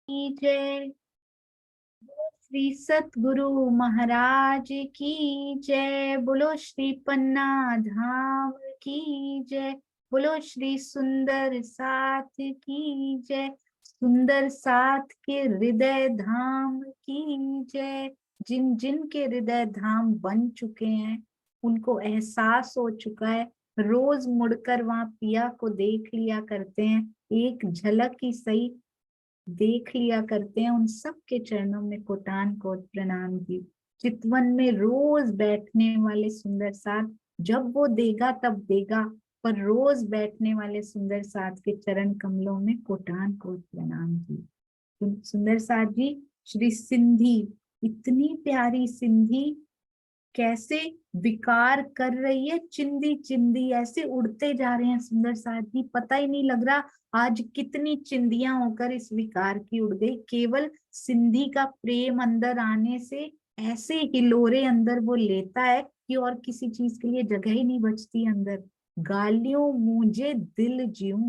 की जय। श्री सतगुरु महाराज की जय। बोलो श्री पन्ना धाम की जय। बोलो श्री सुंदर साथ की जय। सुंदर साथ के हृदय धाम की जय। जिन जिन के हृदय धाम बन चुके हैं, उनको एहसास हो चुका है, रोज मुड़कर वहां पिया को देख लिया करते हैं, एक झलक ही सही देख लिया करते हैं। उन सब के चरणों में कोटान कोट प्रणाम की। चितवन में रोज बैठने वाले सुंदर साथ, जब वो देगा तब देगा, पर रोज बैठने वाले सुंदर साथ के चरण कमलों में कोटान कोट प्रणाम की। सुंदर साथ जी, श्री सिंधी, इतनी प्यारी सिंधी कैसे विकार कर रही है, चिंदी चिंदी ऐसे उड़ते जा रहे हैं सुंदर साथ जी, पता ही नहीं लग रहा आज कितनी चिंदियां होकर इस विकार की उड़ गई। केवल सिंधी का प्रेम अंदर आने से ऐसे हिलोरे अंदर वो लेता है कि और किसी चीज के लिए जगह ही नहीं बचती अंदर। गालियों मुझे दिल ज्यूं,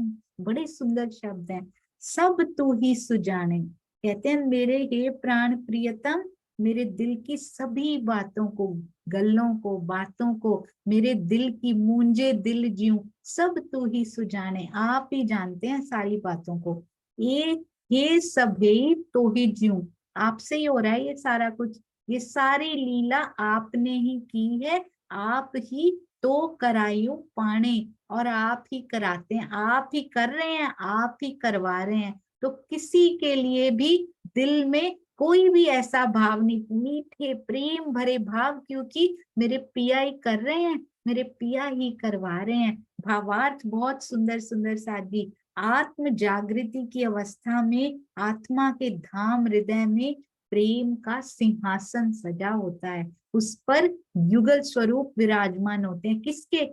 बड़े सुंदर शब्द हैं। सब तू ही सुजाने, कहते हैं मेरे हे प्राण प्रियतम, मेरे दिल की सभी बातों को, गल्लों को, बातों को, मेरे दिल की मूंजे दिल ज्यूं, सब तू ही सुजाने, आप ही जानते हैं सारी बातों को। ये सभी तो ही ज्यूं, आपसे ही हो रहा है ये सारा कुछ, ये सारी लीला आपने ही की है, आप ही तो करायु पाने, और आप ही कराते हैं, आप ही कर रहे हैं, आप ही करवा रहे हैं। तो किसी के लिए भी दिल में कोई भी ऐसा भाव नहीं, मीठे प्रेम भरे भाव, क्योंकि मेरे पिया ही कर रहे हैं, मेरे पिया ही करवा रहे हैं। भावार्थ बहुत सुंदर सुंदर साथी। आत्म जागृति की अवस्था में आत्मा के धाम हृदय में प्रेम का सिंहासन सजा होता है, उस पर युगल स्वरूप विराजमान होते हैं। किसके?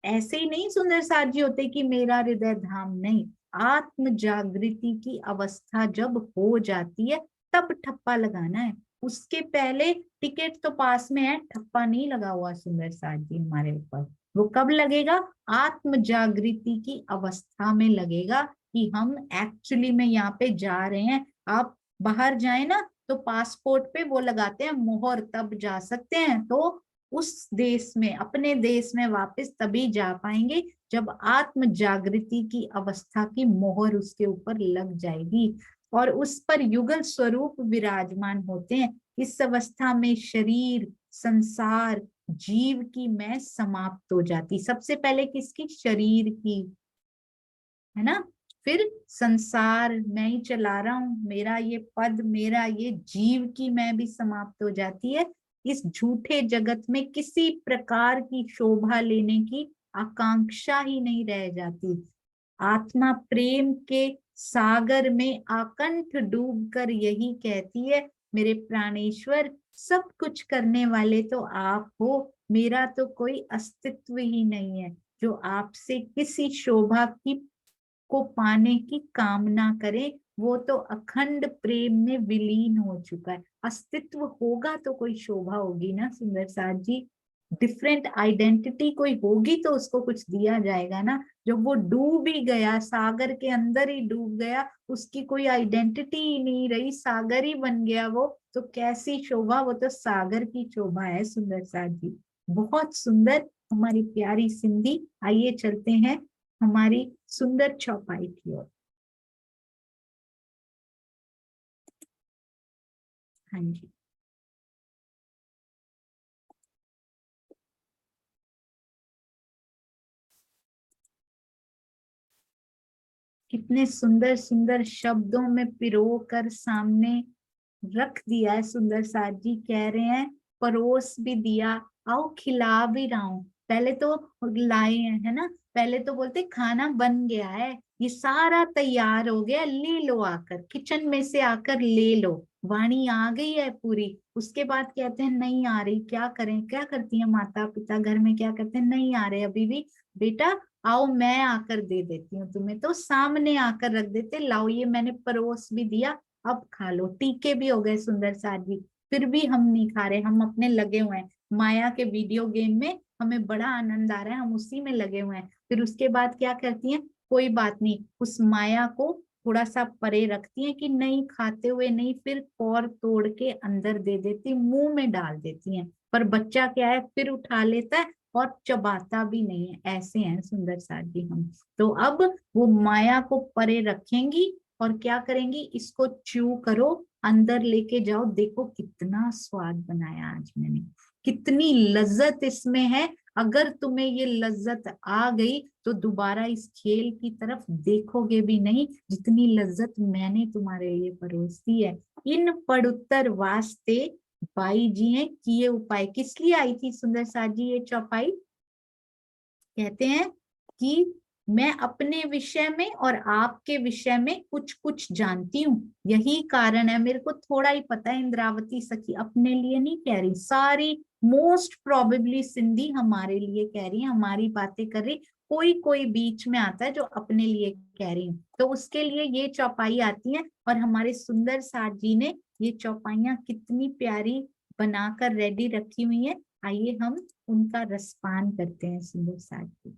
ऐसे ही नहीं सुंदर साथ जी होते कि मेरा हृदय धाम, नहीं, आत्म जागृति की अवस्था जब हो जाती है तब ठप्पा लगाना है। उसके पहले टिकट तो पास में है, ठप्पा नहीं लगा हुआ सुंदर साथ जी हमारे ऊपर। वो कब लगेगा? आत्म जागृति की अवस्था में लगेगा कि हम एक्चुअली में यहाँ पे जा रहे हैं। आप बाहर जाए ना तो पासपोर्ट पे वो लगाते हैं मोहर, तब जा सकते हैं। तो उस देश में, अपने देश में वापस तभी जा पाएंगे जब आत्म जागृति की अवस्था की मोहर उसके ऊपर लग जाएगी और उस पर युगल स्वरूप विराजमान होते हैं। इस अवस्था में शरीर, संसार, जीव की मैं समाप्त हो जाती। सबसे पहले किसकी? शरीर की, है ना। फिर संसार मैं ही चला रहा हूं, मेरा ये पद, मेरा ये जीव की मैं भी समाप्त हो जाती है। इस झूठे जगत में किसी प्रकार की शोभा लेने की आकांक्षा ही नहीं रह जाती। आत्मा प्रेम के सागर में आकंठ डूबकर यही कहती है, मेरे प्राणेश्वर, सब कुछ करने वाले तो आप हो, मेरा तो कोई अस्तित्व ही नहीं है। जो आपसे किसी शोभा की को पाने की कामना करे, वो तो अखंड प्रेम में विलीन हो चुका है। अस्तित्व होगा तो कोई शोभा होगी ना सुंदर साथ जी। डिफरेंट आइडेंटिटी कोई होगी तो उसको कुछ दिया जाएगा ना। जब वो डूब ही गया, सागर के अंदर ही डूब गया, उसकी कोई आइडेंटिटी ही नहीं रही, सागर ही बन गया वो, तो कैसी शोभा? वो तो सागर की शोभा है सुंदर साथ जी। बहुत सुंदर हमारी प्यारी सिंधी। आइए चलते हैं हमारी सुंदर चौपाई की ओर। हाँ जी, कितने सुंदर सुंदर शब्दों में पिरो कर सामने रख दिया है सुंदर साथ जी। कह रहे हैं परोस भी दिया, आओ खिला भी रहा हूं। पहले तो लाए हैं, है ना, पहले तो बोलते खाना बन गया है, ये सारा तैयार हो गया, ले लो, आकर किचन में से आकर ले लो। वाणी आ गई है पूरी। उसके बाद कहते हैं नहीं आ रही, क्या करें? क्या करती है माता पिता घर में? क्या करते हैं? नहीं आ रहे अभी भी, बेटा आओ मैं आकर दे देती हूँ तुम्हें। तो सामने आकर रख देते, लाओ ये मैंने परोस भी दिया, अब खा लो। टीके भी हो गए सुंदर साथ जी, फिर भी हम नहीं खा रहे, हम अपने लगे हुए हैं माया के वीडियो गेम में, हमें बड़ा आनंद आ रहा है, हम उसी में लगे हुए हैं। फिर उसके बाद क्या करती हैं? कोई बात नहीं, उस माया को थोड़ा सा परे रखती हैं कि नहीं खाते हुए नहीं, फिर कौर तोड़ के अंदर दे देती, मुंह में डाल देती हैं, पर बच्चा क्या है फिर उठा लेता है और चबाता भी नहीं है। ऐसे हैं सुंदर साथ जी हम। तो अब वो माया को परे रखेंगी और क्या करेंगी, इसको च्यू करो, अंदर लेके जाओ, देखो कितना स्वाद बनाया आज मैंने, कितनी लज्जत इसमें है। अगर तुम्हें ये लज्जत आ गई तो दोबारा इस खेल की तरफ देखोगे भी नहीं, जितनी लज्जत मैंने तुम्हारे लिए परोस दी है। इन पड़ुत्तर वास्ते बाई जी ने किए उपाय। किस लिए आई थी सुंदर साथ जी ये चौपाई? कहते हैं कि मैं अपने विषय में और आपके विषय में कुछ कुछ जानती हूँ, यही कारण है, मेरे को थोड़ा ही पता है। इंद्रावती सखी अपने लिए नहीं कह रही, सारी मोस्ट प्रोबेबली सिंधी हमारे लिए कह रही है, हमारी बातें कर रही। कोई कोई बीच में आता है जो अपने लिए कह रही है, तो उसके लिए ये चौपाई आती है। और हमारे सुंदर साथ जी ने ये चौपाइयां कितनी प्यारी बनाकर रेडी रखी हुई है। आइए हम उनका रसपान करते हैं सुंदर साथ जी।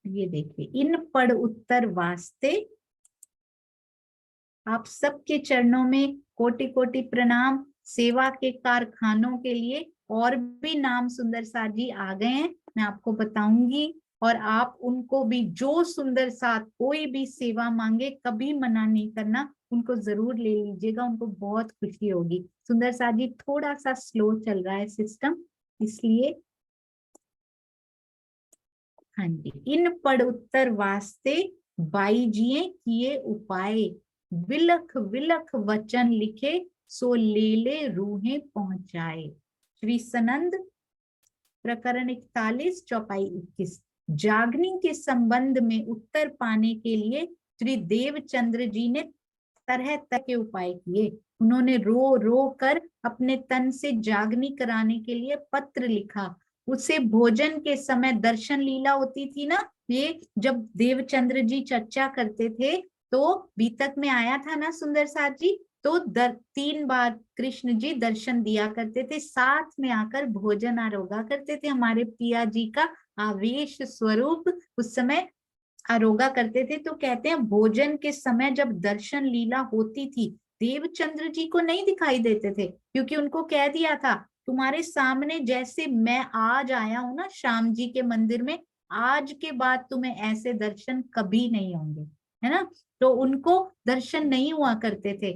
ये देखिए, इन पढ़ उत्तर वास्ते, आप सबके चरणों में कोटि कोटि प्रणाम। सेवा के कारखानों के लिए और भी नाम सुंदर साथ जी आ गए हैं, मैं आपको बताऊंगी। और आप उनको भी, जो सुंदर साथ कोई भी सेवा मांगे कभी मना नहीं करना, उनको जरूर ले लीजिएगा, उनको बहुत खुशी होगी। सुंदर साथ जी थोड़ा सा स्लो चल रहा है सिस्टम, इसलिए। हाँ जी, इन पढ़ उत्तर वास्ते बाई जिए किए उपाय, विलख विलख वचन लिखे, सो ले ले रूहें पहुंचाए। श्री सनंद प्रकरण 41 चौपाई 21। जागनी के संबंध में उत्तर पाने के लिए श्री देवचंद्र जी ने तरह तरह के उपाय किए। उन्होंने रो रो कर अपने तन से जागनी कराने के लिए पत्र लिखा। उसे भोजन के समय दर्शन लीला होती थी ना, ये जब देवचंद्र जी चर्चा करते थे तो बीतक में आया था ना सुंदर साथ जी, तो 3 बार कृष्ण जी दर्शन दिया करते थे, साथ में आकर भोजन आरोगा करते थे। हमारे पिया जी का आवेश स्वरूप उस समय आरोगा करते थे। तो कहते हैं भोजन के समय जब दर्शन लीला होती थी, देवचंद्र जी को नहीं दिखाई देते थे, क्योंकि उनको कह दिया था तुम्हारे सामने जैसे मैं आज आया हूं ना श्याम जी के मंदिर में, आज के बाद तुम्हें ऐसे दर्शन कभी नहीं होंगे, है ना। तो उनको दर्शन नहीं हुआ करते थे।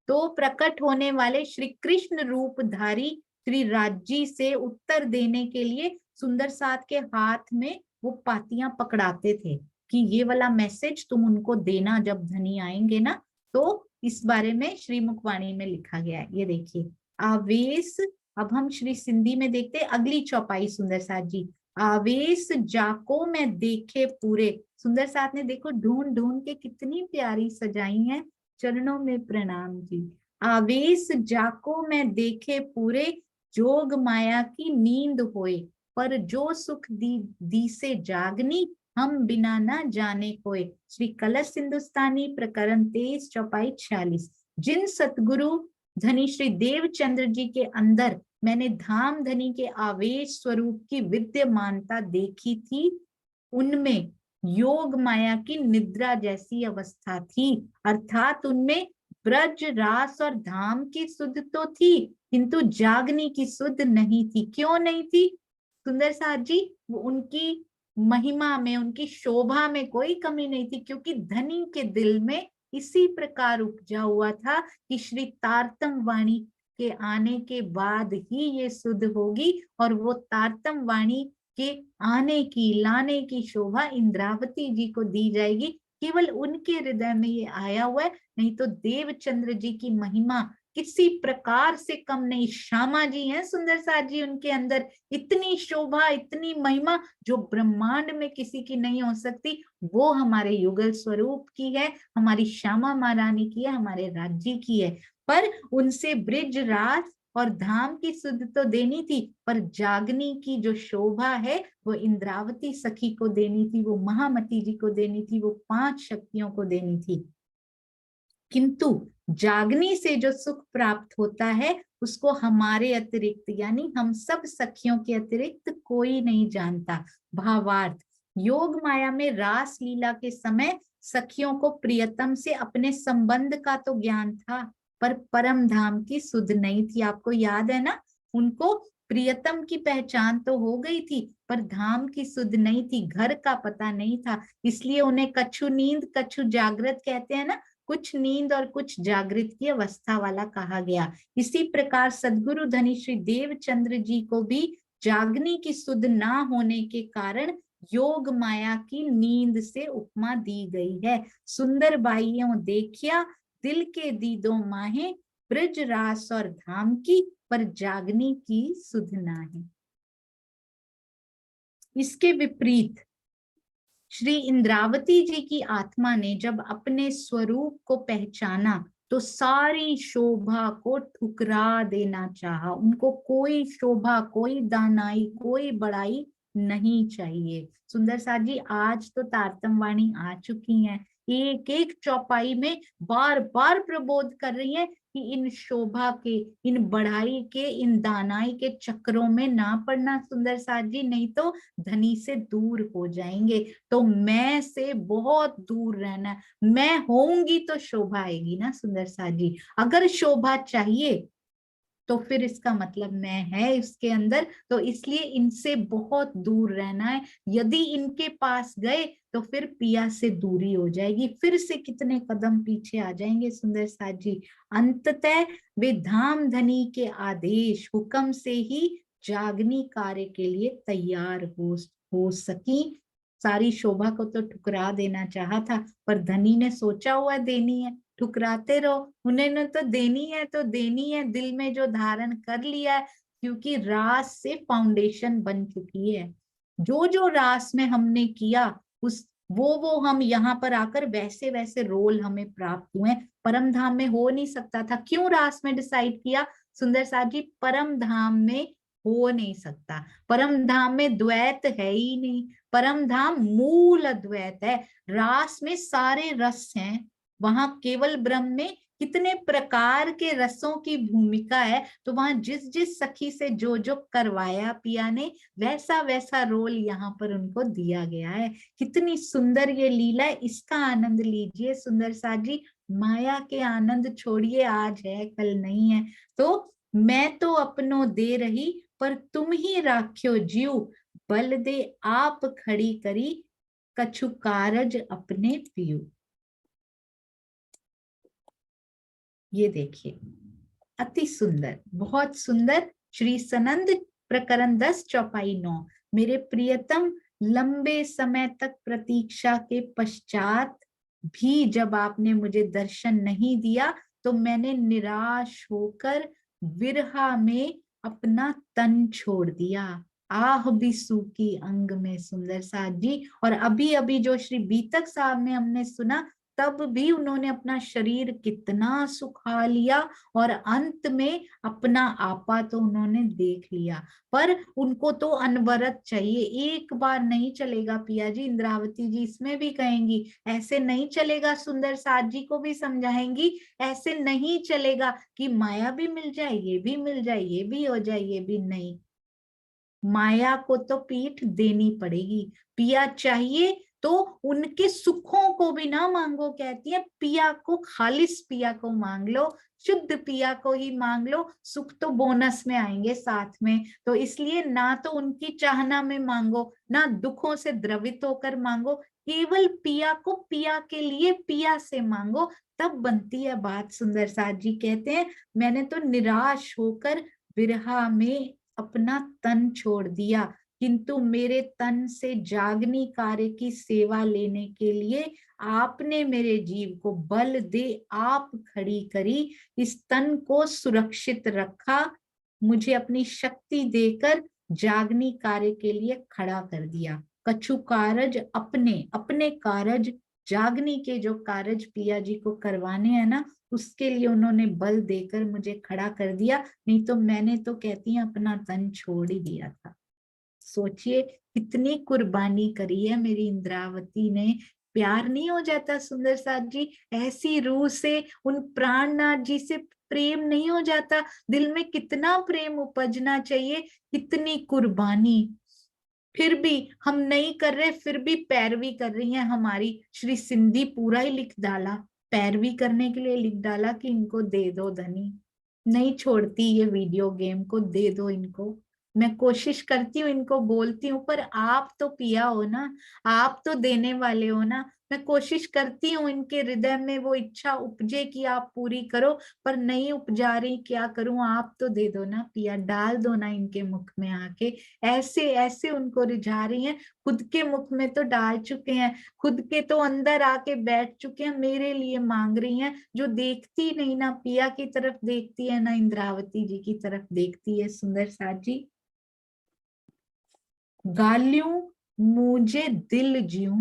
तो प्रकट होने वाले श्री कृष्ण रूपधारी श्री राजी से उत्तर देने के लिए सुंदर साथ के हाथ में वो पातियां पकड़ाते थे कि ये वाला मैसेज तुम उनको देना जब धनी आएंगे ना। तो इस बारे में श्री मुखवाणी में लिखा गया है, ये देखिए आवेश। अब हम श्री सिंधी में देखते हैं अगली चौपाई सुंदर साथ जी। आवेश जाको में देखे पूरे, सुंदर साथ ने देखो ढूंढ ढूंढ के कितनी प्यारी सजाई है, चरणों में प्रणाम जी। आवेश जाको में देखे पूरे, जोग माया की नींद होए, पर जो सुख दी दी से जागनी, हम बिना ना जाने कोई। श्री कलश हिंदुस्तानी प्रकरण 23 चौपाई 46। जिन सतगुरु धनी श्री देवचंद्र जी के अंदर मैंने धाम धनी के आवेश स्वरूप की विद्यमानता देखी थी, उनमें योग माया की निद्रा जैसी अवस्था थी, अर्थात उनमें ब्रज रास और धाम की सुध तो थी, किंतु जागने की सुध नहीं थी। क्यों नहीं थी सुंदर साथ जी? वो उनकी महिमा में, उनकी शोभा में कोई कमी नहीं थी, क्योंकि धनी के दिल में इसी प्रकार उपजा हुआ था कि श्री तारतम वाणी के आने के बाद ही ये शुद्ध होगी, और वो तारतम वाणी के आने की लाने की शोभा इंद्रावती जी को दी जाएगी। केवल उनके हृदय में ये आया हुआ है, नहीं तो देवचंद्र जी की महिमा किसी प्रकार से कम नहीं। श्यामा जी हैं सुंदर साथ जी, उनके अंदर इतनी शोभा, इतनी महिमा जो ब्रह्मांड में किसी की नहीं हो सकती, वो हमारे युगल स्वरूप की है, हमारी श्यामा महारानी की है, हमारे राज्य की है। पर उनसे ब्रिज रास और धाम की सुध तो देनी थी, पर जागनी की जो शोभा है वो इंद्रावती सखी को देनी थी, वो महामती जी को देनी थी, वो 5 शक्तियों को देनी थी। किंतु जागनी से जो सुख प्राप्त होता है उसको हमारे अतिरिक्त, यानी हम सब सखियों के अतिरिक्त कोई नहीं जानता। भावार्थ, योग माया में रास लीला के समय सखियों को प्रियतम से अपने संबंध का तो ज्ञान था, पर परम धाम की सुध नहीं थी। आपको याद है ना, उनको प्रियतम की पहचान तो हो गई थी, पर धाम की सुध नहीं थी, घर का पता नहीं था। इसलिए उन्हें कछु नींद कछु जागृत कहते हैं ना, कुछ नींद और कुछ जागृत की अवस्था वाला कहा गया। इसी प्रकार सदगुरु धनी श्री देवचंद्र जी को भी जागने की सुध ना होने के कारण योग माया की नींद से उपमा दी गई है। सुंदर बाइयों देखिया दिल के दीदो माहे, ब्रज रास और धाम की पर जागने की सुध ना है। इसके विपरीत श्री इंद्रावती जी की आत्मा ने जब अपने स्वरूप को पहचाना तो सारी शोभा को ठुकरा देना चाहा। उनको कोई शोभा, कोई दानाई, कोई बड़ाई नहीं चाहिए। सुंदर साथ जी आज तो तारतम वाणी आ चुकी हैं, एक एक चौपाई में बार बार प्रबोध कर रही है कि इन शोभा के, इन बढ़ाई के, इन दानाई के चक्रों में ना पड़ना सुंदर साथ जी, नहीं तो धनी से दूर हो जाएंगे। तो मैं से बहुत दूर रहना है। मैं होऊंगी तो शोभा आएगी ना सुंदर साथ जी। अगर शोभा चाहिए तो फिर इसका मतलब मैं है इसके अंदर, तो इसलिए इनसे बहुत दूर रहना है। यदि इनके पास गए तो फिर पिया से दूरी हो जाएगी, फिर से कितने कदम पीछे आ जाएंगे सुंदर साथ जी। अंततः वे धाम धनी के आदेश हुक्म से ही जागनी कार्य के लिए तैयार हो सकी। सारी शोभा को तो ठुकरा देना चाहा था, पर धनी ने सोचा हुआ देनी है, ठुकराते रहो, उन्होंने तो देनी है तो देनी है, दिल में जो धारण कर लिया है, क्योंकि रास से फाउंडेशन बन चुकी है। जो जो रास में हमने किया उस वो हम यहाँ पर आकर वैसे वैसे रोल हमें प्राप्त हुए। परम धाम में हो नहीं सकता था। क्यों रास में डिसाइड किया सुंदर साथ जी? परम धाम में हो नहीं सकता, परम धाम में द्वैत है ही नहीं, परम धाम मूल अद्वैत है। रास में सारे रस हैं, वहां केवल ब्रह्म में कितने प्रकार के रसों की भूमिका है, तो वहां जिस जिस सखी से जो जो करवाया पिया ने वैसा वैसा रोल यहाँ पर उनको दिया गया है। कितनी सुंदर ये लीला है, इसका आनंद लीजिए सुंदर साथ जी। माया के आनंद छोड़िए, आज है कल नहीं है। तो मैं तो अपनो दे रही, पर तुम ही राख्यो जीव, बल दे आप खड़ी करी, कछु कारज अपने पियो। ये देखिए अति सुंदर, बहुत सुंदर। श्री सनंद प्रकरण 10 चौपाई 9। मेरे प्रियतम, लंबे समय तक प्रतीक्षा के पश्चात भी जब आपने मुझे दर्शन नहीं दिया तो मैंने निराश होकर विरहा में अपना तन छोड़ दिया। आह भी सूखी अंग में सुंदर साथ जी। और अभी अभी जो श्री बीतक साहब में हमने सुना, तब भी उन्होंने अपना शरीर कितना सुखा लिया और अंत में अपना आपा तो उन्होंने देख लिया। पर उनको तो अनवरत चाहिए, एक बार नहीं चलेगा पिया जी। इंद्रावती जी इसमें भी कहेंगी ऐसे नहीं चलेगा, सुंदर साथ जी को भी समझाएंगी ऐसे नहीं चलेगा कि माया भी मिल जाए, ये भी मिल जाए, ये भी हो जाए, ये भी नहीं। माया को तो पीठ देनी पड़ेगी। पिया चाहिए तो उनके सुखों को भी ना मांगो, कहती है पिया को, खालिस पिया को मांग लो, शुद्ध पिया को ही मांग लो, सुख तो बोनस में आएंगे साथ में। तो इसलिए ना तो उनकी चाहना में मांगो, ना दुखों से द्रवित होकर मांगो, केवल पिया को पिया के लिए पिया से मांगो, तब बनती है बात। सुंदर साथ जी कहते हैं मैंने तो निराश होकर विरहा में अपना तन छोड़ दिया, किंतु मेरे तन से जागनी कार्य की सेवा लेने के लिए आपने मेरे जीव को बल दे आप खड़ी करी, इस तन को सुरक्षित रखा, मुझे अपनी शक्ति देकर जागनी कार्य के लिए खड़ा कर दिया। कछु कारज अपने अपने कारज, जागनी के जो कारज पिया जी को करवाने हैं ना, उसके लिए उन्होंने बल देकर मुझे खड़ा कर दिया, नहीं तो मैंने तो कहती हैं अपना तन छोड़ ही दिया था। सोचिए कितनी कुर्बानी करी है मेरी इंद्रावती ने। प्यार नहीं हो जाता सुंदर साथ जी? ऐसी रूह से, उन प्राणनाथ जी से प्रेम नहीं हो जाता? दिल में कितना प्रेम उपजना चाहिए, कितनी कुर्बानी। फिर भी हम नहीं कर रहे, फिर भी पैरवी कर रही हैं हमारी। श्री सिंधी पूरा ही लिख डाला, पैरवी करने के लिए लिख डाला कि इनको दे दो धनी। नहीं छोड़ती ये वीडियो गेम को, दे दो इनको। मैं कोशिश करती हूँ, इनको बोलती हूँ, पर आप तो पिया हो ना, आप तो देने वाले हो ना। मैं कोशिश करती हूँ इनके हृदय में वो इच्छा उपजे कि आप पूरी करो, पर नहीं उपजा रही। क्या करूं, आप तो दे दो ना पिया, डाल दो ना इनके मुख में आके। ऐसे ऐसे उनको रिझा रही हैं, खुद के मुख में तो डाल चुके हैं, खुद के तो अंदर आके बैठ चुके हैं, मेरे लिए मांग रही हैं। जो देखती नहीं, ना पिया की तरफ देखती है, ना इंद्रावती जी की तरफ देखती है। सुंदर साथ जी, गालियों मुझे दिल ज्यूं,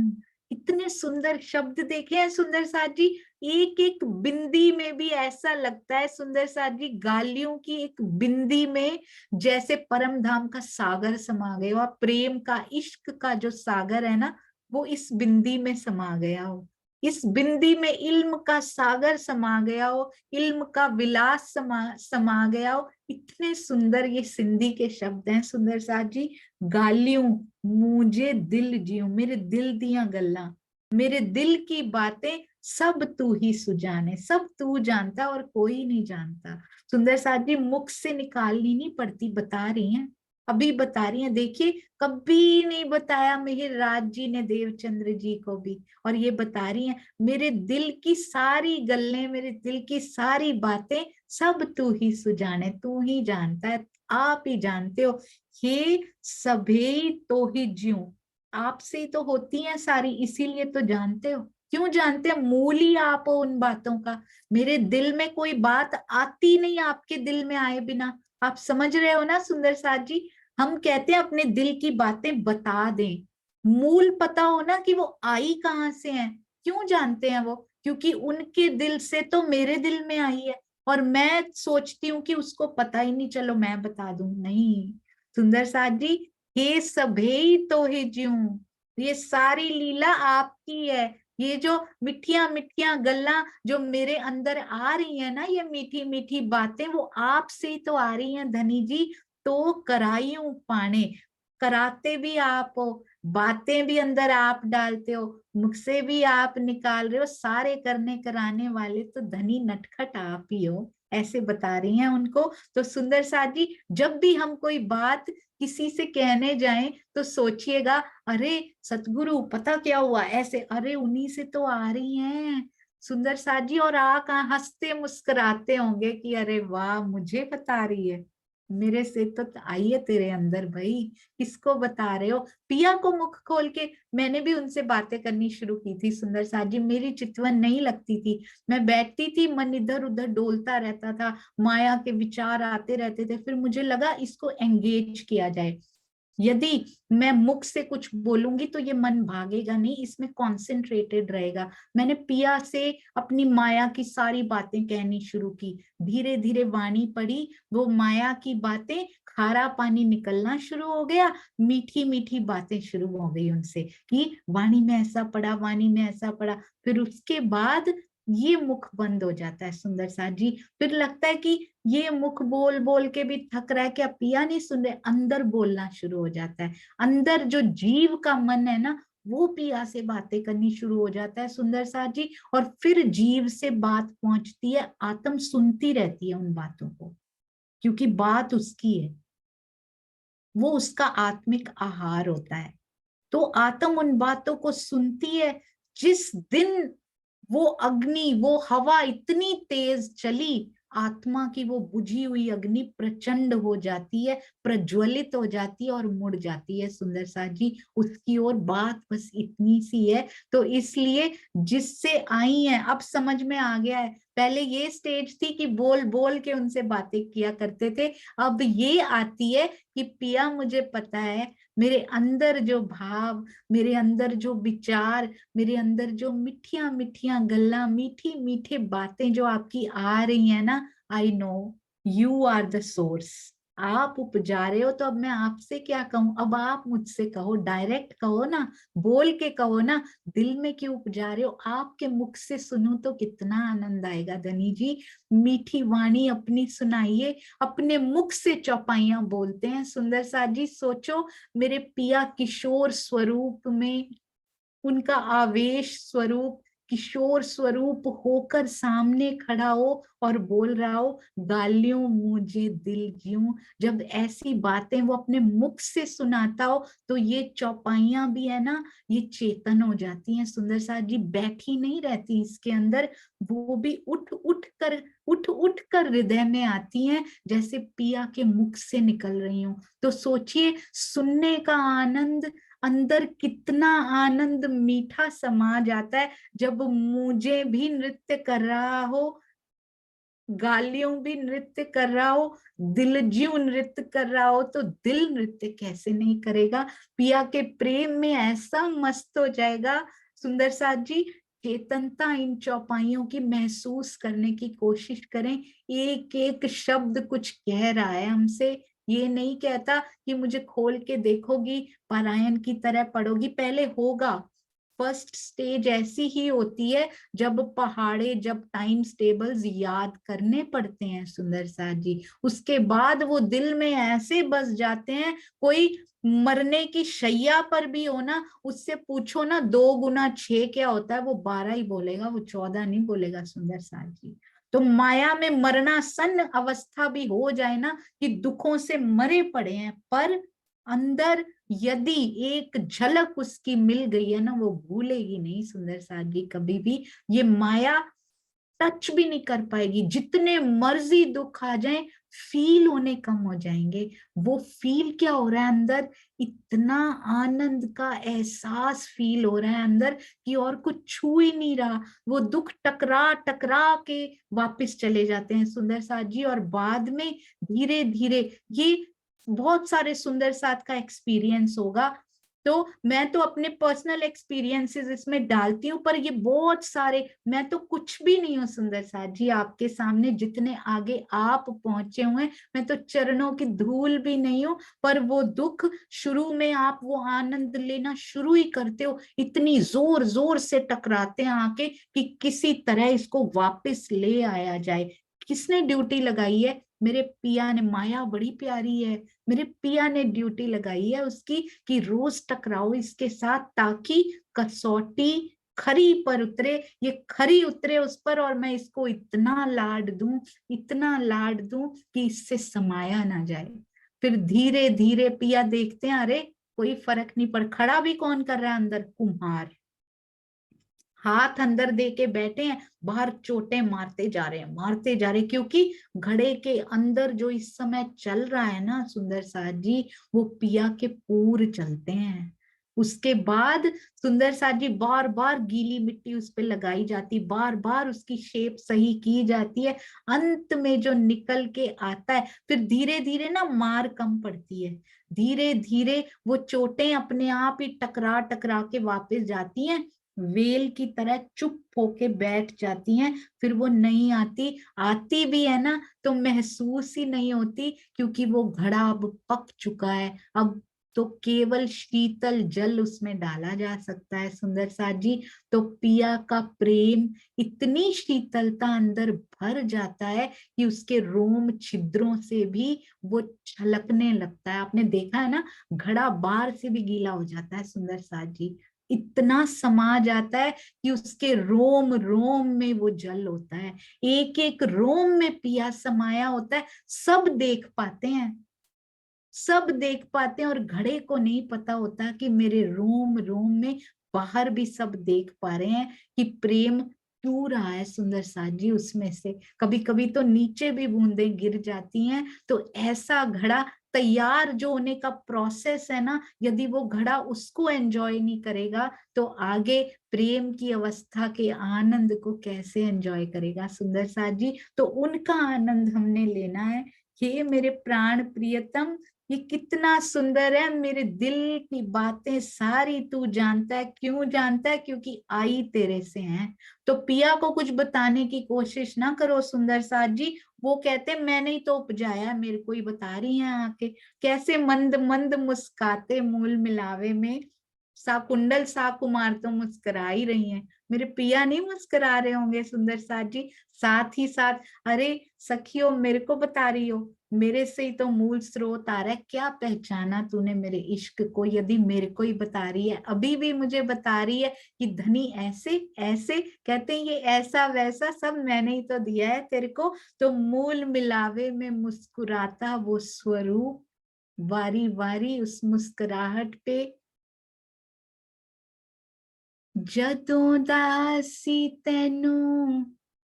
इतने सुंदर शब्द देखे हैं सुंदर साथ जी। एक एक बिंदी में भी ऐसा लगता है सुंदर साथ जी, गालियों की एक बिंदी में जैसे परम धाम का सागर समा गया हो, प्रेम का, इश्क का जो सागर है ना, वो इस बिंदी में समा गया हो। इस बिंदी में इल्म का सागर समा गया हो, इल्म का विलास समा गया हो। इतने सुंदर ये सिंधी के शब्द हैं सुंदर साथ जी। गालियों मुझे दिल जियो, मेरे दिल दिया गल्ला, मेरे दिल की बातें सब तू ही सुजाने, सब तू जानता और कोई नहीं जानता। सुंदर साथ जी, मुख से निकालनी नहीं पड़ती, बता रही हैं, अभी बता रही हैं। देखिए, कभी नहीं बताया मिहिर राज जी ने देवचंद्र जी को भी, और ये बता रही हैं, मेरे दिल की सारी गल्लें, मेरे दिल की सारी बातें सब तू ही सुजाने, तू ही जानता है, आप ही जानते हो। ये सभी तो ही ज्यों, आपसे ही तो होती हैं सारी, इसीलिए तो जानते हो। क्यों जानते हैं, मूल ही आप हो उन बातों का। मेरे दिल में कोई बात आती नहीं आपके दिल में आए बिना। आप समझ रहे हो ना सुंदर साथ जी। हम कहते हैं अपने दिल की बातें बता दें, मूल पता हो ना कि वो आई कहाँ से है। क्यों जानते हैं वो, क्योंकि उनके दिल से तो मेरे दिल में आई है। और मैं सोचती हूँ कि उसको पता ही नहीं, चलो मैं बता दूं, नहीं। सुंदर साथ जी, ये सभे तो ही ज्यूं, ये सारी लीला आपकी है। ये जो मिठिया मिठिया गल्ला जो मेरे अंदर आ रही है ना, ये मीठी मीठी बातें, वो आपसे ही तो आ रही हैं धनी जी। तो करायूं पाने, कराते भी आप हो, बातें भी अंदर आप डालते हो, मुख से भी आप निकाल रहे हो, सारे करने कराने वाले तो धनी नटखट आप ही हो। ऐसे बता रही हैं उनको। तो सुंदर साथ जी, जब भी हम कोई बात किसी से कहने जाएं तो सोचिएगा, अरे सतगुरु पता क्या हुआ, ऐसे, अरे उन्हीं से तो आ रही हैं सुंदर साथ जी। और आ कहाँ, हंसते मुस्कुराते होंगे कि अरे वाह, मुझे बता रही है, मेरे से तो आई है तेरे अंदर भाई, किसको बता रहे हो। पिया को मुख खोल के मैंने भी उनसे बातें करनी शुरू की थी सुंदर साथ जी। मेरी चितवन नहीं लगती थी, मैं बैठती थी, मन इधर उधर डोलता रहता था, माया के विचार आते रहते थे। फिर मुझे लगा इसको एंगेज किया जाए। यदि मैं मुख से कुछ बोलूंगी तो ये मन भागेगा नहीं, इसमें कॉन्सेंट्रेटेड रहेगा। मैंने पिया से अपनी माया की सारी बातें कहनी शुरू की, धीरे धीरे वाणी पड़ी, वो माया की बातें, खारा पानी निकलना शुरू हो गया, मीठी मीठी बातें शुरू हो गई उनसे कि वाणी में ऐसा पड़ा, वाणी में ऐसा पड़ा। फिर उसके बाद ये मुख बंद हो जाता है सुंदर साथ जी। फिर लगता है कि ये मुख बोल बोल के भी थक रहा है, क्या पिया नहीं सुन रहे, अंदर बोलना शुरू हो जाता है। अंदर जो जीव का मन है ना, वो पिया से बातें करनी शुरू हो जाता है सुंदर साथ जी। और फिर जीव से बात पहुंचती है, आत्म सुनती रहती है उन बातों को, क्योंकि बात उसकी है, वो उसका आत्मिक आहार होता है। तो आत्म उन बातों को सुनती है। जिस दिन वो अग्नि, वो हवा इतनी तेज चली, आत्मा की वो बुझी हुई अग्नि प्रचंड हो जाती है, प्रज्वलित हो जाती है और मुड़ जाती है सुंदर साथ जी उसकी ओर। बात बस इतनी सी है। तो इसलिए जिससे आई है, अब समझ में आ गया है। पहले ये स्टेज थी कि बोल बोल के उनसे बातें किया करते थे, अब ये आती है कि पिया मुझे पता है, मेरे अंदर जो भाव, मेरे अंदर जो विचार, मेरे अंदर जो मिठिया मिठिया गल्ला, मीठी मीठी बातें जो आपकी आ रही है ना, I know you are the source, आप उपजा रहे हो तो अब मैं आपसे क्या कहूं, अब आप मुझसे कहो, डायरेक्ट कहो ना, बोल के कहो ना, दिल में क्यों उपजा रहे हो, आपके मुख से सुनूं तो कितना आनंद आएगा। धनी जी, मीठी वाणी अपनी सुनाइए, अपने मुख से चौपाइयां बोलते हैं। सुंदर साथ जी सोचो, मेरे पिया किशोर स्वरूप में, उनका आवेश स्वरूप, किशोर स्वरूप होकर सामने खड़ा हो और बोल रहा हो, गालियों मुझे दिल ज्यूं। जब ऐसी बातें वो अपने मुख से सुनाता हो तो ये चौपाइयां भी है ना, ये चेतन हो जाती हैं। सुंदर साथ जी बैठी नहीं रहती इसके अंदर, वो भी उठ उठ कर हृदय में आती हैं, जैसे पिया के मुख से निकल रही हूं। तो सोचिए, सुनने का आनंद, अंदर कितना आनंद मीठा समा जाता है जब मुझे भी नृत्य कर रहा हो, गालियों भी नृत्य कर रहा हो, दिलज्यू नृत्य कर रहा हो, तो दिल नृत्य कैसे नहीं करेगा। पिया के प्रेम में ऐसा मस्त हो जाएगा। सुंदर साथ जी, चेतनता इन चौपाइयों की महसूस करने की कोशिश करें। एक एक शब्द कुछ कह रहा है हमसे, ये नहीं कहता कि मुझे खोल के देखोगी, पारायण की तरह पढ़ोगी। पहले होगा, फर्स्ट स्टेज ऐसी ही होती है जब पहाड़े, जब टाइम्स टेबल्स याद करने पड़ते हैं। सुंदर साथ जी, उसके बाद वो दिल में ऐसे बस जाते हैं, कोई मरने की शैया पर भी हो ना, उससे पूछो ना 2 गुना 6 क्या होता है, वो 12 ही बोलेगा, वो 14 नहीं बोलेगा। सुंदर साथ जी, तो माया में मरना सन अवस्था भी हो जाए ना, कि दुखों से मरे पड़े हैं, पर अंदर यदि एक झलक उसकी मिल गई है ना, वो भूलेगी नहीं सुंदर साथ जी कभी भी। ये माया टच भी नहीं कर पाएगी, जितने मर्जी दुख आ जाए, फील होने कम हो जाएंगे। वो फील क्या हो रहा है अंदर, इतना आनंद का एहसास फील हो रहा है अंदर कि और कुछ छू ही नहीं रहा। वो दुख टकरा टकरा के वापस चले जाते हैं सुंदर साथ जी, और बाद में धीरे धीरे, ये बहुत सारे सुंदर साथ का एक्सपीरियंस होगा, तो मैं तो अपने पर्सनल एक्सपीरियंसेस इसमें डालती हूँ, पर ये बहुत सारे, मैं तो कुछ भी नहीं हूँ सुंदर साथ जी आपके सामने, जितने आगे आप पहुंचे हुए, मैं तो चरणों की धूल भी नहीं हूँ। पर वो दुख, शुरू में आप वो आनंद लेना शुरू ही करते हो, इतनी जोर जोर से टकराते हैं आके कि किसी तरह इसको वापस ले आया जाए। किसने ड्यूटी लगाई है? मेरे पिया ने। माया बड़ी प्यारी है, मेरे पिया ने ड्यूटी लगाई है उसकी, कि रोज टकराओ इसके साथ, ताकि कसौटी खरी पर उतरे, ये खरी उतरे उस पर, और मैं इसको इतना लाड दूं, इतना लाड दूं कि इससे समाया ना जाए। फिर धीरे धीरे पिया देखते हैं, अरे कोई फर्क नहीं पड़, खड़ा भी कौन कर रहा है अंदर, कुम्हार हाथ अंदर दे के बैठे हैं, बाहर चोटें मारते जा रहे हैं, मारते जा रहे हैं, क्योंकि घड़े के अंदर जो इस समय चल रहा है ना सुंदर साथ जी, वो पिया के पूर चलते हैं। उसके बाद सुंदर साथ जी, बार बार गीली मिट्टी उस पे लगाई जाती, बार बार उसकी शेप सही की जाती है, अंत में जो निकल के आता है, फिर धीरे धीरे ना मार कम पड़ती है, धीरे धीरे वो चोटें अपने आप ही टकरा टकरा के वापस जाती हैं, वेल की तरह चुप होके बैठ जाती हैं, फिर वो नहीं आती, आती भी है ना तो महसूस ही नहीं होती, क्योंकि वो घड़ा अब पक चुका है। अब तो केवल शीतल जल उसमें डाला जा सकता है सुंदर साथ जी। तो पिया का प्रेम, इतनी शीतलता अंदर भर जाता है कि उसके रोम छिद्रों से भी वो छलकने लगता है। आपने देखा है ना, घड़ा बाहर से भी गीला हो जाता है सुंदर साथ जी, इतना समा जाता है कि उसके रोम रोम में वो जल होता है, एक एक रोम में पिया समाया होता है। सब देख पाते हैं, सब देख पाते हैं, और घड़े को नहीं पता होता कि मेरे रोम रोम में, बाहर भी सब देख पा रहे हैं कि प्रेम क्यों रहा है सुंदर साथ जी उसमें से। कभी कभी तो नीचे भी बूंदें गिर जाती हैं। तो ऐसा घड़ा तैयार जो होने का प्रोसेस है ना, यदि वो घड़ा उसको एंजॉय नहीं करेगा, तो आगे प्रेम की अवस्था के आनंद को कैसे एंजॉय करेगा सुंदर साथ जी। तो उनका आनंद हमने लेना है। हे मेरे प्राण प्रियतम, ये कितना सुंदर है, मेरे दिल की बातें सारी तू जानता है। क्यों जानता है? क्योंकि आई तेरे से हैं। तो पिया को कुछ बताने की कोशिश ना करो सुंदर साथ जी। वो कहते मैंने ही तो उपजाया, मेरे को ही बता रही हैं आके। कैसे मंद मंद मुस्काते मूल मिलावे में, साकुंडल सा कुमार तो मुस्कुरा ही रही हैं। मेरे पिया नहीं मुस्कुरा रहे होंगे सुंदर साथ जी? साथ ही साथ अरे सखियो मेरे को बता रही हो, मेरे से ही तो मूल स्रोत आ रहा है। क्या पहचाना तूने मेरे इश्क को, यदि मेरे को ही बता रही है, अभी भी मुझे बता रही है कि धनी ऐसे ऐसे कहते हैं, ये ऐसा वैसा सब मैंने ही तो दिया है तेरे को। तो मूल मिलावे में मुस्कुराता वो स्वरूप, वारी वारी उस मुस्कुराहट पे। जदों दासी तेनू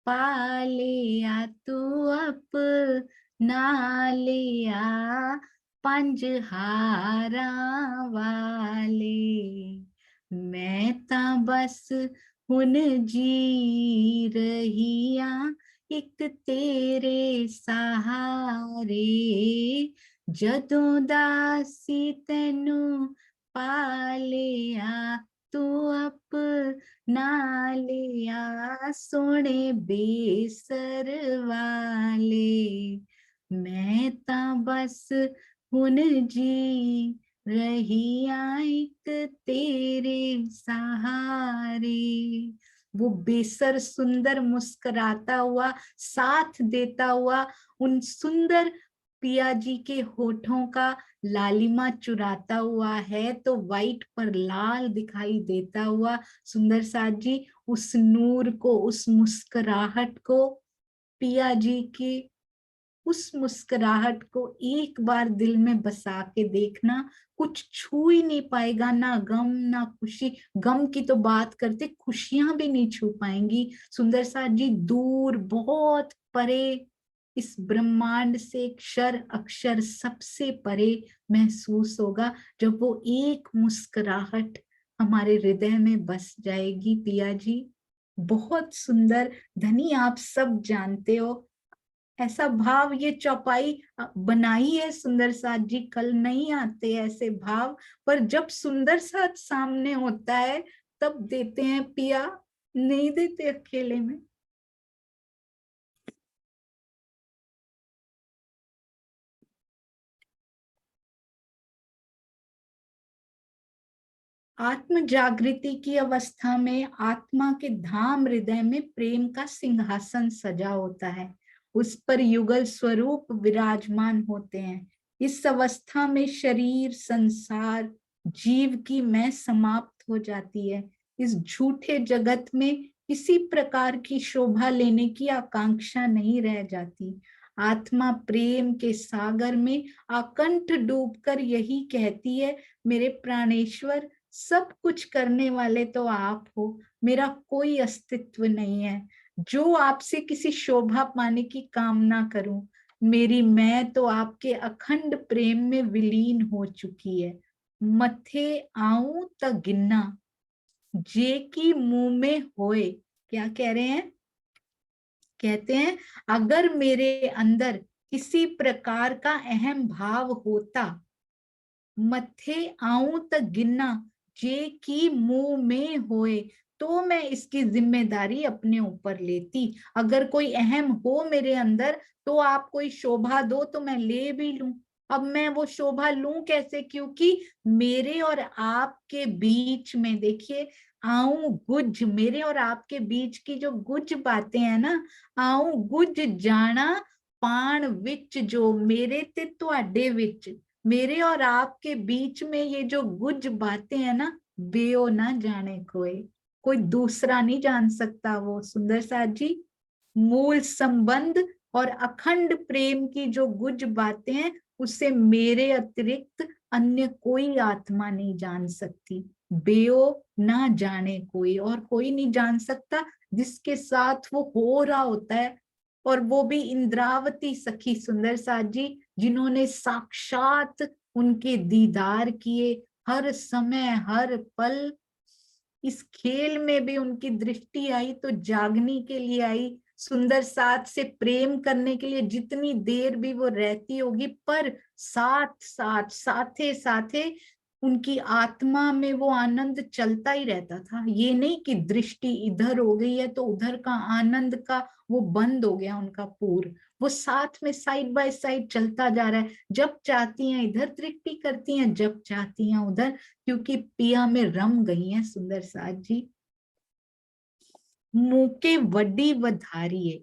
पालिया तू अपना लिया, पंज हारा वाले, मैं तां बस हुन जी रही आ एक तेरे सहारे। जदों दासी तेनू पालिया तू अपना लिया, सोने बेसर वाले, मैं तां बस हुन जी रही आ एक तेरे सहारे। वो बेसर सुंदर मुस्कुराता हुआ, साथ देता हुआ, उन सुंदर पिया जी के होठों का लालिमा चुराता हुआ है, तो वाइट पर लाल दिखाई देता हुआ सुंदर साथ जी, उस नूर को, उस मुस्कुराहट को, पिया जी की उस मुस्कुराहट को एक बार दिल में बसा के देखना। कुछ छू ही नहीं पाएगा, ना गम ना खुशी। गम की तो बात करते, खुशियां भी नहीं छू पाएंगी सुंदर साथ जी। दूर बहुत परे इस ब्रह्मांड से क्षर अक्षर सबसे परे महसूस होगा, जब वो एक मुस्कुराहट हमारे हृदय में बस जाएगी। पिया जी बहुत सुंदर। धनी आप सब जानते हो, ऐसा भाव ये चौपाई बनाई है सुंदर साथ जी। कल नहीं आते ऐसे भाव, पर जब सुंदर साथ सामने होता है तब देते हैं पिया, नहीं देते अकेले में। आत्म जागृति की अवस्था में आत्मा के धाम हृदय में प्रेम का सिंहासन सजा होता है, उस पर युगल स्वरूप विराजमान होते हैं। इस अवस्था में शरीर संसार जीव की मैं समाप्त हो जाती है। इस झूठे जगत में किसी प्रकार की शोभा लेने की आकांक्षा नहीं रह जाती। आत्मा प्रेम के सागर में आकंठ डूबकर यही कहती है, मेरे प्राणेश्वर सब कुछ करने वाले तो आप हो, मेरा कोई अस्तित्व नहीं है। जो आपसे किसी शोभा पाने की कामना करूं, मेरी मैं तो आपके अखंड प्रेम में विलीन हो चुकी है। मथे आऊं त गिन्ना, जे की मुंह में होए। क्या कह रहे हैं? कहते हैं अगर मेरे अंदर किसी प्रकार का अहम भाव होता, मथे आऊं त गिनना, जे की मुंह में होए, तो मैं इसकी जिम्मेदारी अपने ऊपर लेती। अगर कोई अहम हो मेरे अंदर, तो आप कोई शोभा दो तो मैं ले भी लूं। अब मैं वो शोभा लूं कैसे? क्योंकि मेरे और आपके बीच में देखिए, आऊं गुज, मेरे और आपके बीच की जो गुज बातें हैं ना, आऊं गुज जाना पाण विच, जो मेरे ते तुहाडे विच, मेरे और आपके बीच में ये जो गुज बातें हैं ना, बेओ ना जाने कोई, कोई दूसरा नहीं जान सकता वो सुंदर साथ जी। मूल संबंध और अखंड प्रेम की जो गुज बातें हैं, उसे मेरे अतिरिक्त अन्य कोई आत्मा नहीं जान सकती। बेओ ना जाने कोई, और कोई नहीं जान सकता जिसके साथ वो हो रहा होता है। और वो भी इंद्रावती सखी सुंदर साथ जी, जिन्होंने साक्षात उनके दीदार किए, हर समय हर पल। इस खेल में भी उनकी दृष्टि आई तो जागने के लिए आई, सुंदर साथ से प्रेम करने के लिए जितनी देर भी वो रहती होगी, पर साथ साथ साथे साथे उनकी आत्मा में वो आनंद चलता ही रहता था। ये नहीं कि दृष्टि इधर हो गई है तो उधर का आनंद का वो बंद हो गया उनका पूर। वो साथ में साइड बाय साइड चलता जा रहा है। जब चाहती हैं इधर दृष्टि करती हैं, जब चाहती हैं उधर, क्योंकि पिया में रम गई हैं सुंदर साथ जी। मूके वड्डी वधारिये,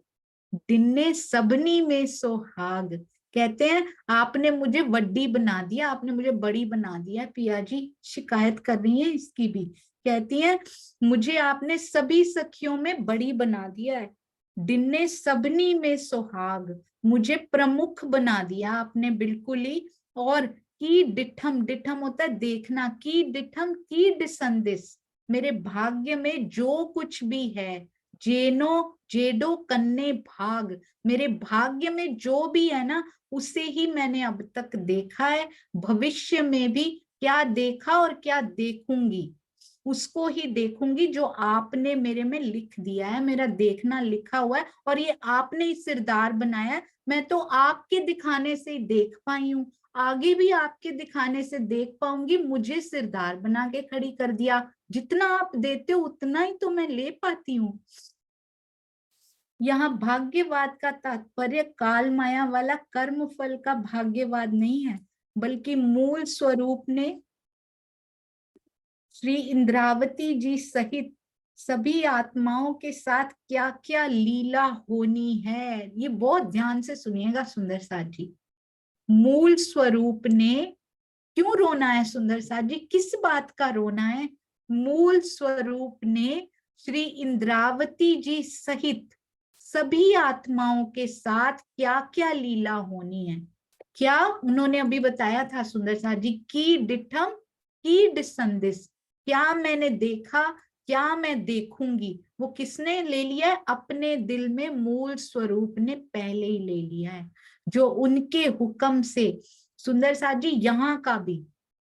दिने सबनी में सोहाग। कहते हैं आपने मुझे वड्डी बना दिया, आपने मुझे बड़ी बना दिया। पिया जी शिकायत कर रही है इसकी भी। कहती है मुझे आपने सभी सखियों में बड़ी बना दिया है। दिने सबनी में सोहाग, मुझे प्रमुख बना दिया आपने बिल्कुल ही। और की डिठम, डिठम होता है देखना, की डिठम की डिसंदिस, मेरे भाग्य में जो कुछ भी है, जेनो जेडो कन्ने भाग, मेरे भाग्य में जो भी है ना उसे ही मैंने अब तक देखा है। भविष्य में भी क्या देखा और क्या देखूंगी, उसको ही देखूंगी जो आपने मेरे में लिख दिया है। मेरा देखना लिखा हुआ है और ये आपने ही सिरदार बनाया है। मैं तो आपके दिखाने से ही देख पाई हूँ, आगे भी आपके दिखाने से देख पाऊंगी। मुझे सिरदार बना के खड़ी कर दिया। जितना आप देते हो उतना ही तो मैं ले पाती हूँ। यहाँ भाग्यवाद का तात्पर्य काल माया वाला कर्म फल का भाग्यवाद नहीं है, बल्कि मूल स्वरूप ने श्री इंद्रावती जी सहित सभी आत्माओं के साथ क्या क्या लीला होनी है, ये बहुत ध्यान से सुनिएगा सुंदर साथ जी। मूल स्वरूप ने, क्यों रोना है सुंदर साथ जी, किस बात का रोना है? मूल स्वरूप ने श्री इंद्रावती जी सहित सभी आत्माओं के साथ क्या क्या लीला होनी है। क्या उन्होंने अभी बताया था सुंदर साथ जी, की डिठम की डिसंदिस, क्या मैंने देखा, क्या मैं देखूंगी, वो किसने ले लिया है? अपने दिल में मूल स्वरूप ने पहले ही ले लिया है, जो उनके हुक्म से। सुंदर साथ जी यहाँ का भी,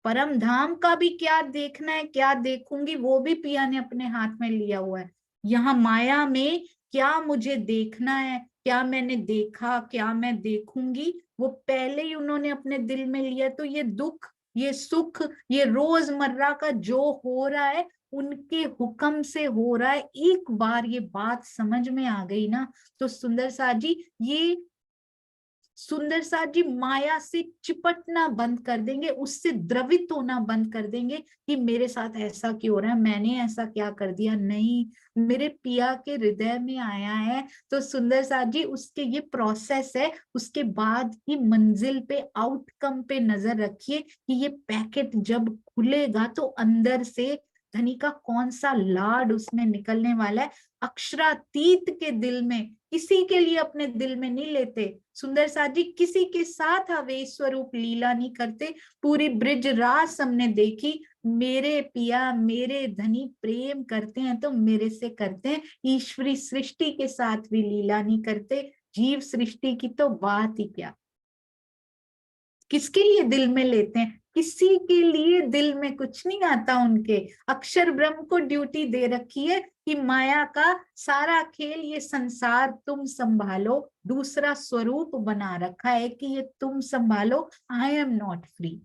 परम धाम का भी क्या देखना है, क्या देखूंगी, वो भी पिया ने अपने हाथ में लिया हुआ है। यहाँ माया में क्या मुझे देखना है, क्या मैंने देखा, क्या मैं देखूंगी, वो पहले ही उन्होंने अपने दिल में लिया। तो ये दुख, ये सुख, ये रोजमर्रा का जो हो रहा है उनके हुक्म से हो रहा है। एक बार ये बात समझ में आ गई ना, तो सुंदर साथ जी ये सुंदर साथ जी माया से चिपटना बंद कर देंगे, उससे द्रवित होना बंद कर देंगे कि मेरे साथ ऐसा क्यों हो रहा है, मैंने ऐसा क्या कर दिया। नहीं, मेरे पिया के हृदय में आया है तो सुंदर साथ जी उसके ये प्रोसेस है। उसके बाद की मंजिल पे, आउटकम पे नजर रखिए कि ये पैकेट जब खुलेगा तो अंदर से धनी का कौन सा लाड उसमें निकलने वाला है। अक्षरातीत के दिल में, किसी के लिए अपने दिल में नहीं लेते सुंदर साथ जी, किसी के साथ आवेश स्वरूप लीला नहीं करते। पूरी ब्रिज रास हमने देखी, मेरे पिया मेरे धनी प्रेम करते हैं तो मेरे से करते हैं, ईश्वरी सृष्टि के साथ भी लीला नहीं करते। जीव सृष्टि की तो बात ही क्या, किसके लिए दिल में लेते हैं? किसी के लिए दिल में कुछ नहीं आता उनके। अक्षर ब्रह्म को ड्यूटी दे रखी है कि माया का सारा खेल, ये संसार तुम संभालो, दूसरा स्वरूप बना रखा है कि ये तुम संभालो। आई एम नॉट फ्री,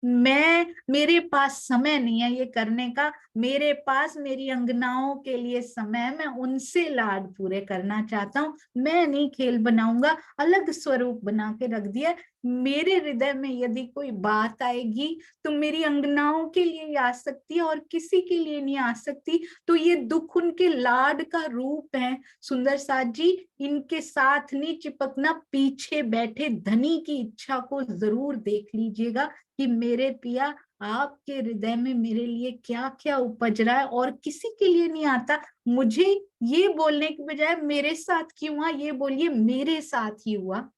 मेरे पास समय नहीं है ये करने का। मेरे पास मेरी अंगनाओं के लिए समय है, मैं उनसे लाड पूरे करना चाहता हूँ। मैं नहीं खेल बनाऊंगा, अलग स्वरूप बना के रख दिया। मेरे हृदय में यदि कोई बात आएगी तो मेरी अंगनाओं के लिए ही आ सकती है और किसी के लिए नहीं आ सकती। तो ये दुख उनके लाड का रूप है सुंदर साथ जी, इनके साथ नहीं चिपकना। पीछे बैठे धनी की इच्छा को जरूर देख लीजिएगा कि मेरे पिया आपके हृदय में मेरे लिए क्या क्या उपज रहा है, और किसी के लिए नहीं आता। मुझे ये बोलने के बजाय मेरे साथ क्यों हुआ, ये बोलिए मेरे साथ ही हुआ,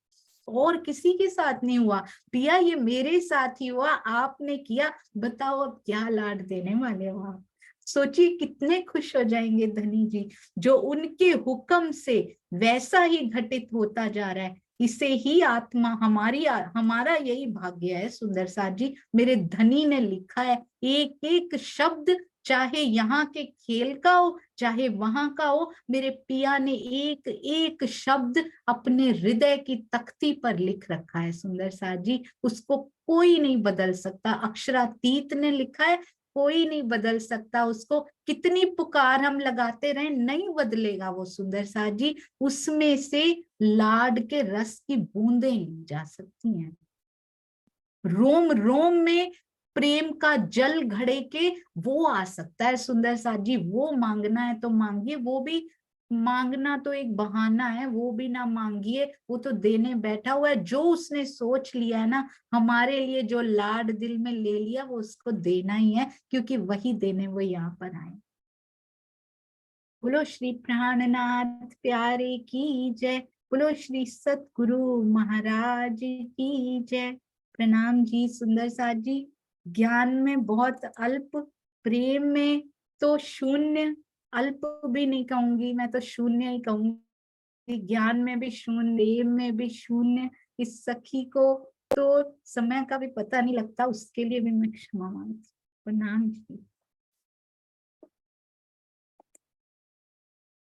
और किसी के साथ नहीं हुआ। पिया ये मेरे साथ ही हुआ, आपने किया। बताओ अब क्या लाड देने वाले हो आप? सोचिए कितने खुश हो जाएंगे धनी जी, जो उनके हुक्म से वैसा ही घटित होता जा रहा है। इसे ही आत्मा हमारी, हमारा यही भाग्य है सुंदर साथ जी। मेरे धनी ने लिखा है, एक एक शब्द चाहे यहाँ के खेल का हो चाहे वहां का हो, मेरे पिया ने एक एक शब्द अपने हृदय की तख्ती पर लिख रखा है सुंदर साथ जी। उसको कोई नहीं बदल सकता, अक्षरातीत ने लिखा है, कोई नहीं बदल सकता उसको। कितनी पुकार हम लगाते रहे नहीं बदलेगा वो सुंदर साथ जी। उसमें से लाड के रस की बूंदें ली जा सकती हैं, रोम रोम में प्रेम का जल घड़े के वो आ सकता है सुंदर साथ जी। वो मांगना है तो मांगिए, वो भी मांगना तो एक बहाना है, वो भी ना मांगिए, वो तो देने बैठा हुआ है। जो उसने सोच लिया है ना हमारे लिए, जो लाड दिल में ले लिया, वो उसको देना ही है, क्योंकि वही देने वो यहाँ पर आए। बोलो श्री प्राणनाथ प्यारे की जय, बोलो श्री सतगुरु महाराज की जय। प्रणाम जी सुंदर साथ जी। ज्ञान में बहुत अल्प, प्रेम में तो शून्य, अल्प भी नहीं कहूंगी मैं, तो शून्य ही कहूंगी। ज्ञान में भी शून्य, प्रेम में भी शून्य। इस सखी को तो समय का भी पता नहीं लगता, उसके लिए भी मैं क्षमा मांगती हूँ। प्रणाम जी।